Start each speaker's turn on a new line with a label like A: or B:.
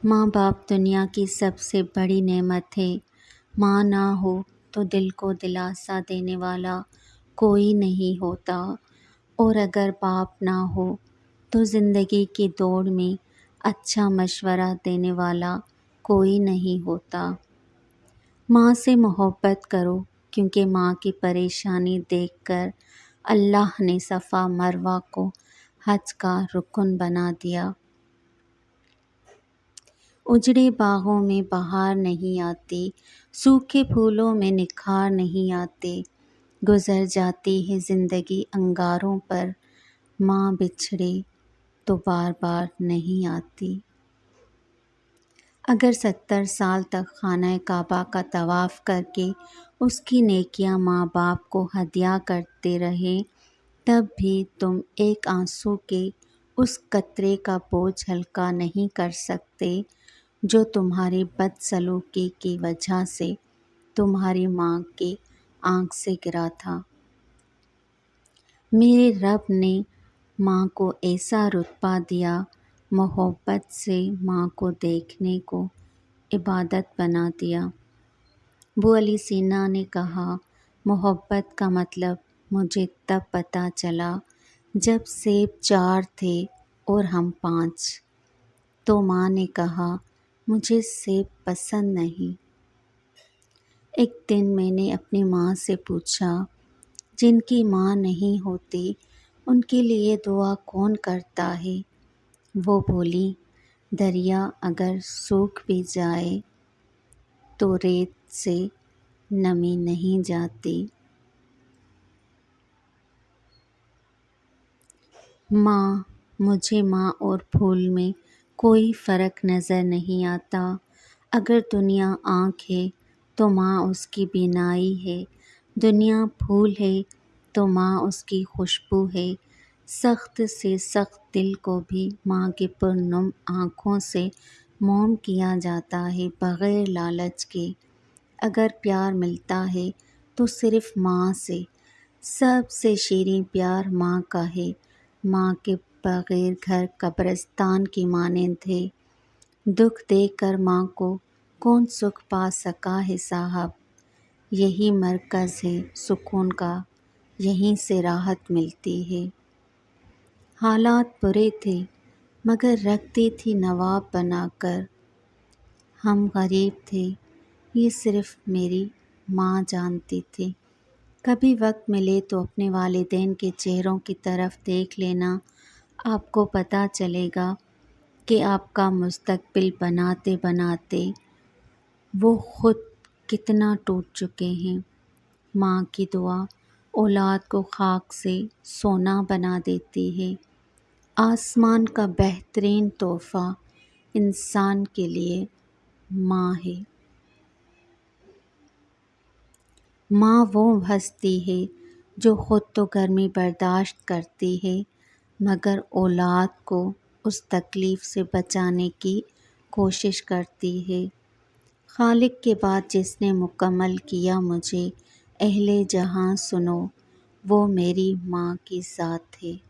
A: ماں باپ دنیا کی سب سے بڑی نعمت ہے۔ ماں نہ ہو تو دل کو دلاسا دینے والا کوئی نہیں ہوتا، اور اگر باپ نہ ہو تو زندگی کی دوڑ میں اچھا مشورہ دینے والا کوئی نہیں ہوتا۔ ماں سے محبت کرو، کیونکہ ماں کی پریشانی دیکھ کر اللہ نے صفا مروہ کو حج کا رکن بنا دیا۔ اجڑے باغوں میں بہار نہیں آتی، سوکھے پھولوں میں نکھار نہیں آتے، گزر جاتی ہے زندگی انگاروں پر، ماں بچھڑے تو بار بار نہیں آتی۔ اگر 70 سال تک خانہ کعبہ کا طواف کر کے اس کی نیکیاں ماں باپ کو ہدیہ کرتے رہے، تب بھی تم ایک آنسو کے اس قطرے کا بوجھ ہلکا نہیں کر سکتے جو تمہاری بدسلوکی کی وجہ سے تمہاری ماں کی آنکھ سے گرا تھا۔ میرے رب نے ماں کو ایسا رتبہ دیا، محبت سے ماں کو دیکھنے کو عبادت بنا دیا۔ ابو علی سینا نے کہا، محبت کا مطلب مجھے تب پتہ چلا جب سیب 4 تھے اور ہم 5۔ تو ماں نے کہا، مجھے سیب پسند نہیں۔ ایک دن میں نے اپنی ماں سے پوچھا، جن کی ماں نہیں ہوتی ان کے لیے دعا کون کرتا ہے؟ وہ بولی، دریا اگر سوکھ بھی جائے تو ریت سے نمی نہیں جاتی۔ مجھے ماں اور پھول میں کوئی فرق نظر نہیں آتا۔ اگر دنیا آنکھ ہے تو ماں اس کی بینائی ہے، دنیا پھول ہے تو ماں اس کی خوشبو ہے۔ سخت سے سخت دل کو بھی ماں کی پرنم آنکھوں سے موم کیا جاتا ہے، بغیر لالچ کے۔ اگر پیار ملتا ہے تو صرف ماں سے۔ سب سے شیریں پیار ماں کا ہے۔ ماں کے بغیر گھر قبرستان کی مانند ہے۔ دکھ دیکھ کر ماں کو کون سکھ پا سکا ہے صاحب؟ یہی مرکز ہے سکون کا، یہیں سے راحت ملتی ہے۔ حالات برے تھے مگر رکھتی تھی نواب بنا کر۔ ہم غریب تھے، یہ صرف میری ماں جانتی تھی۔ کبھی وقت ملے تو اپنے والدین کے چہروں کی طرف دیکھ لینا، آپ کو پتہ چلے گا کہ آپ کا مستقبل بناتے بناتے وہ خود کتنا ٹوٹ چکے ہیں۔ ماں کی دعا اولاد کو خاک سے سونا بنا دیتی ہے۔ آسمان کا بہترین تحفہ انسان کے لیے ماں ہے۔ ماں وہ ہستی ہے جو خود تو گرمی برداشت کرتی ہے مگر اولاد کو اس تکلیف سے بچانے کی کوشش کرتی ہے۔ خالق کے بعد جس نے مکمل کیا مجھے، اہل جہاں سنو، وہ میری ماں کی ذات ہے۔